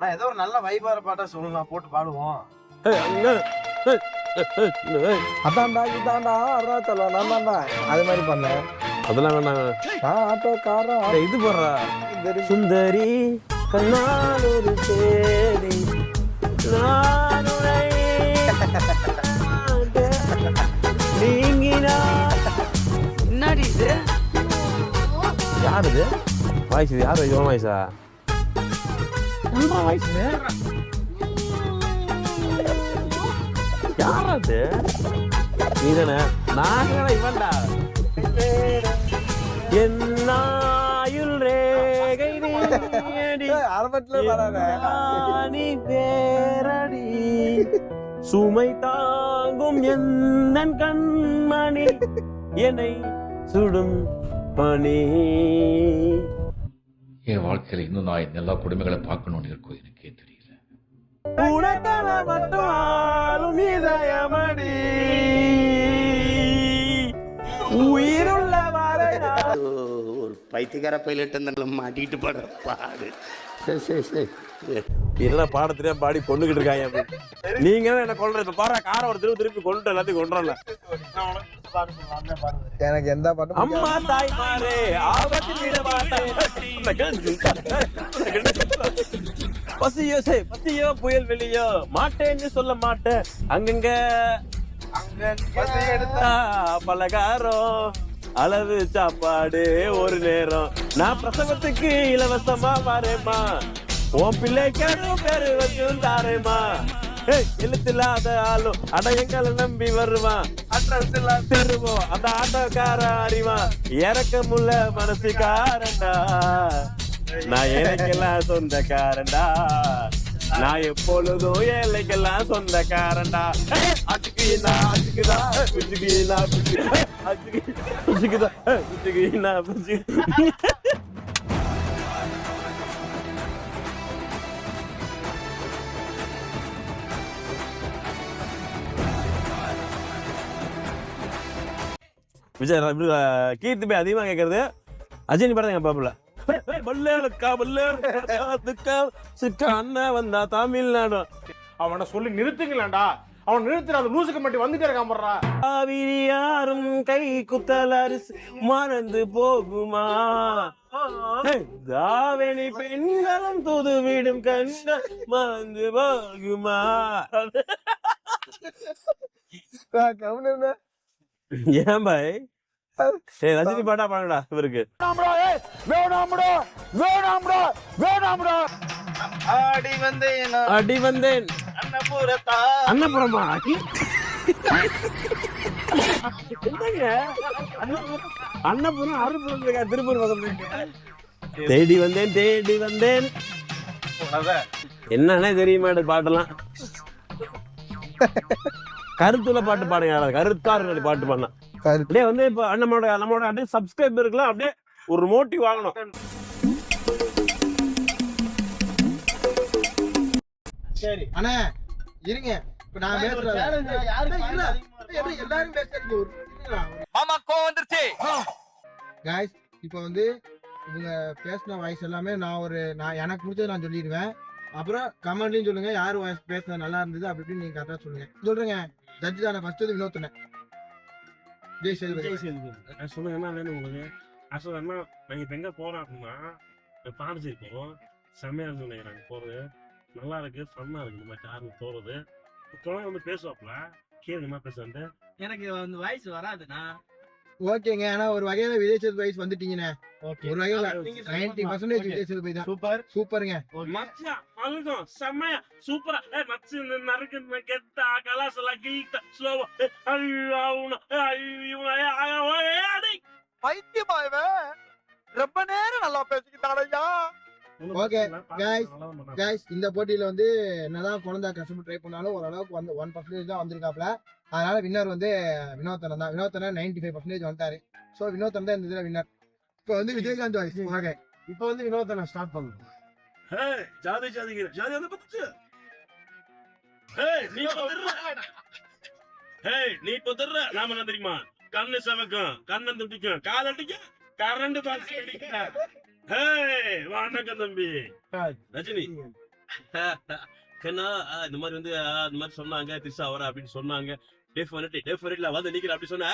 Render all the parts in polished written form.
நான் ஏதோ ஒரு நல்ல வைபார பாட்டா சொல்லலாம், போட்டு பாடுவோம். அதான்டா இதான்டா அருணாச்சலம் நான் தான்டா அது மாதிரி பண்ணேன். அதெல்லாம் வேணாம். ஆட்டோக்காரன் இது போடுறா. சுந்தரி கண்ணால் ஒரு சேரி என்னடி இது? யாரு இது? வாய்ஸ் இது யாரு? இவன் வாய்ஸா? வாய்ஸ் யாராது? நீதானே? நான் இவன்டா. என்னாயுள் ரேகை நீடி அரபத்துல வரானே நீ பேரடி சுமை தாங்கும் என் கண்மணி என்னை சுடும் பணி. என் வாழ்க்கையில இன்னும் நான் எல்லா குடும்பங்களை பார்க்கணும்னு இருக்கோ எனக்கே தெரியல. உனக்கான மட்டும் ஆளும் இதயமடி உயிருள்ள வரை ஒரு பைத்தியக்கார பைலட் அந்த மாட்டிக்கிட்டு பாடுற பாடு. சரி சரி சரி என்ன பாடத்திலே பாடி கொண்டுகிட்டு இருக்காங்க. நீங்க என்ன கொள்ற? இப்ப பாரு காரை ஒரு திருப்பி கொண்டு எல்லாத்தையும் கொண்டுறல. எனக்கு எந்த பாட்டும் அம்மா தாய் மாறே ஆபத்தில் பசியோ புயல் வெளியோ மாட்டேன்னு சொல்ல மாட்டேன். அங்கங்க பலகாரம் அளவு சாப்பாடு ஒரு நேரம். நான் பிரசவத்துக்கு இலவசமா வரேம்மா. உன் பிள்ளைக்காரும் பேரு வச்சும் தாரேம்மா. எழுத்தில்லாத ஆளும் அடையங்களை நம்பி வருவான். அட்ரஸ் எல்லாம் திருவோம் அந்த ஆட்டோக்கார அறிவான். இறக்கமுள்ள மனசுக்காரண்டா நான் எனக்கெல்லாம் சொந்தக்காரண்டா. நான் எப்பொழுதும் ஏழைக்கெல்லாம் சொந்தக்காரண்டா. அச்சுக்குதா அச்சுக்குதா புச்சுக்குதா புச்சுக்குதா புச்சுக்குதா புச்சு. விஜய் கீர்த்தி போய் அதிகமா கேட்கறது அஜினி படம் எங்க பாப்புல அண்ணன் வந்தா தமிழ்நாடு. அவனை சொல்லி நிறுத்துங்களேன்டா. அவன் நிறுத்துற அந்த லூசுக்கு மட்டும் வந்துட்டே இருக்கான் போடுறா. யாரும் கை குத்தல் அரிசி மறந்து போகுமா? தாவணி பெண்களும் தூது விடும் கண்கள் மறந்து போகுமா? ஏன் பாய் ரஜினி பாட்டா பாருங்கடா இவருக்கு. அடி வந்தேன் அன்னபுரமா? அன்னபுரம் அருப்புறம் திருப்பூர் பக்கம். தேடி வந்தேன் என்னன்னே தெரியுமா பாட்டெல்லாம். கருத்துல பாட்டு பாடுங்க. கருத்தாரு பாட்டு பாடினா அப்படியே வந்து இப்ப நம்மளோட அப்படியே சப்ஸ்கிரைபருக்குலாம் அப்படியே ஒரு மோட்டிவ் வாங்கணும். சரி அண்ணா இருங்க. இப்ப நான் பேசுறேன். எல்லாரும் பேசுறீங்க. மாமா கோவம் வந்துருச்சு. गाइस இப்போ வந்து இவங்க பேசின வாய்ஸ் எல்லாமே நான் எனக்கு முடிச்சது நான் சொல்லிடுவேன். அப்புறம் கமெண்ட்லயும் சொல்லுங்க யார் வாய்ஸ் பேசுறது நல்லா இருந்தது அப்படி இப்படின்னு நீங்க கரெக்டா சொல்லுங்க. சொல்றேங்க ஜட்ஜ் தானே ஃபர்ஸ்ட் வந்து வினோத் அண்ணன். ஜெய் சேதுபதி சொல்லுங்க என்ன வேணும் உங்களுக்கு? அசல் என்ன நாங்கள் இப்போ எங்கே போகிறோம் அப்படின்னா பாண்டிச்சேரி போகிறோம். செம்மையாக இருக்கு நினைக்கிறாங்க போகிறது. நல்லா இருக்கு, ஃபன்னாக இருக்கு. இந்த மாதிரி காரில் போகிறது தொலை வந்து பேசுவாப்புல கேளுமா பேசுறது. எனக்கு வந்து வாய்ஸ் வராதுண்ணா. ஓகேங்க. ஆனா ஒரு வகையில விஜய் சேதுபதி வாய்ஸ் வந்துட்டீங்கண்ணே. ஒரு வகையில 90% விஜய் சேதுபதி தான். சூப்பர் சூப்பருங்க. மச்சான் அழுதும் செம்மையா சூப்பரா மச்சி நறுக்கு கெத்தா கலாசலா கில்ட்ட ஸ்லோவா பைத்தியமாயவே ரொம்ப நேரம் நல்லா பேசிக்கிட்டாரையா. ஓகே गाइस இந்த போட்டியில வந்து என்னதான் குழந்தை கஷ்டப்பட்டு ட்ரை பண்ணாலும் ஓரளவுக்கு வந்து 1% தான் வந்திருக்காப்ல. அதனால வின்னர் வந்து வினோத்தனன் தான். வினோத்தனன் 95% வந்துட்டாரு. ஸோ வினோத்தன் தான் இந்த இதுல வின்னர். இப்போ வந்து விஜயகாந்த் வாய்ஸ். ஓகே இப்போ வந்து வினோதனை ஸ்டார்ட் பண்ணுவோம். ஜாதி வந்து பத்துச்சு. நீ பதற நாம என்ன தெரியுமா? கண்ணு சவக்கும், கண்ணன் துடிக்கும், கால் அடிக்கும், கரண்ட் பாக்ஸ் அடிக்கும். வணக்கம் தம்பி ரஜினி. கண்ணா இந்த மாதிரி வந்து இந்த மாதிரி சொன்னாங்க திரிஷா வர அப்படின்னு சொன்னாங்க. டெஃபினெட்லி வந்து நிக்கிறேன் அப்படி சொன்ன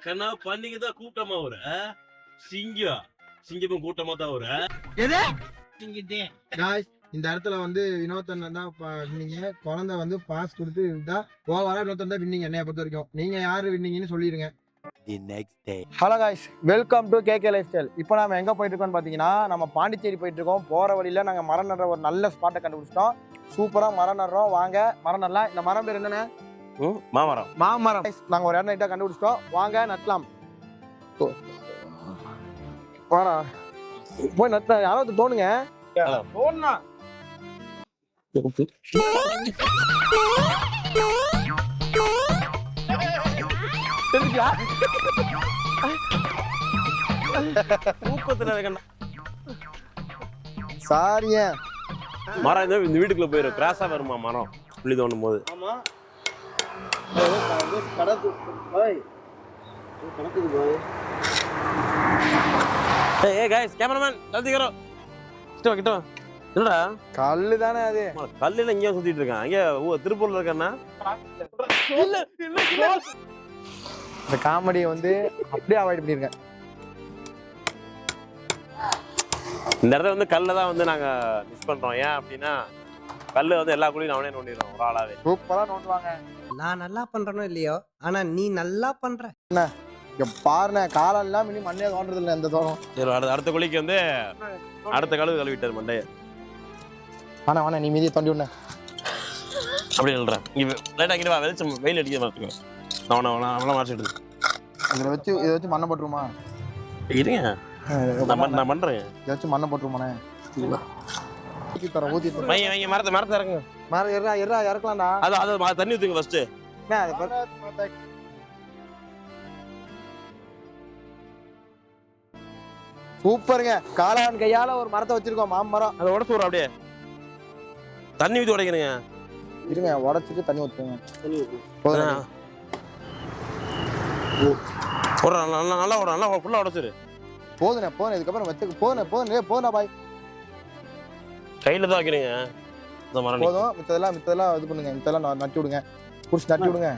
கண்ணா பண்ணிங்க தான் கூட்டமா வர சிங்கமும் கூட்டமா தான் வர. காய்ஸ் இந்த இடத்துல வந்து வினோத்தன் தான் வின்னீங்க. குழந்தை வந்து பாஸ் கொடுத்து இருந்தா ஓவரா வினோத்தன் தான் வின்னீங்க என்னைய பொறுத்த வரைக்கும். நீங்க யாரு வின்னீங்கன்னு சொல்லிடுங்க. Hello guys, welcome to KK lifestyle. இப்போ நாம எங்க போயிட்டு இருக்கோம்னு பாத்தீங்கன்னா, நம்ம பாண்டிச்சேரி போயிட்டு இருக்கோம். போற வழியில நாங்க மரம் நடுற ஒரு நல்ல ஸ்பாட்டை கண்டுபிடிச்சிட்டோம். சூப்பரா மரம் நடுறோம். வாங்க மரம் நடலாம். இந்த மரம் பேர் என்னன்னு? மாமரம். மாமரம். நாங்க ஒரு இடம் நைட்டா கண்டுபிடிச்சிட்டோம். வாங்க நட்டலாம். வாடா போய் நட்ட. யாராவது தோணுங்க தோணுனா சாரியா மரம் இந்த வீட்டுக்குள்ள போயிடும். கிராஸா வருமா மரம் புள்ளி தோண்டும் போது. ஆமா ஏய் गाइस கேமராமேன் ஜல்தி கரோ. கிட்ட என்னடா கல்லு தானே அது? கல்லுல இங்க சுத்திட்டு இருக்கான். அங்க திருப்பூர்ல இருக்கேன்னா இந்த காமெடியை வந்து அப்படியே அவாய்ட் பண்ணிருங்க. இந்த இடத்துல வந்து கல்ல தான் வந்து நாங்க மிஸ் பண்றோம். ஏன் அப்படின்னா கல்லு வந்து எல்லா குழியும் அவனே நோண்டிடுவோம் ஒரு ஆளாவே. சூப்பரா நோண்டுவாங்க. நான் நல்லா பண்றேனோ இல்லையோ, ஆனா நீ நல்லா பண்ற. இங்க பாருண்ணே, காலம் எல்லாம் இனி மண்ணே தோன்றது இல்லை. எந்த தோணும். சரி அடுத்த குழிக்கு வந்து அடுத்த கழுவு கழுவிட்டாரு மண்டைய. ஆனா வேணா நீ மீதியை தோண்டி விடனே அப்படி சொல்றேன். இங்க லைட்டா இங்க வா, வெளிச்சம் வெயில் அடிக்க மாட்டுங்க. அவனை மாற்றிடுது. இதை வச்சு மண்ணை போட்டுருமா? இருங்க நான் பண்றேன். இதை வச்சு மண்ணை போட்டுருமாண்ணே. ஊத்தி தரேன் ஊத்தி தரேன். வைங்க மரத்தை இறக்குங்க. மரம் இறக்கலாம்டா. அது தண்ணி ஊத்துங்க ஃபர்ஸ்ட். சூப்பருங்க. காளான் கையால ஒரு மரத்தை வச்சிருக்கோம். மாமரம். அதை உடச்சு விடுறோம். அப்படியே தண்ணி ஊற்றி உடைக்கணுங்க. இருங்க உடச்சிட்டு தண்ணி ஊற்றுங்க. நல்லா விட நல்லா ஃபுல்லாக உடச்சிரு. போதுண்ணே போதும். இதுக்கப்புறம் வச்சுக்க போதுண்ணே பாய். கையில் தான் வைக்கிறீங்க இந்த மரம். போதும். மித்ததெல்லாம் இது பண்ணுங்க. மித்ததெல்லாம் நட்டி விடுங்க. புடிச்சு நட்டி விடுங்க.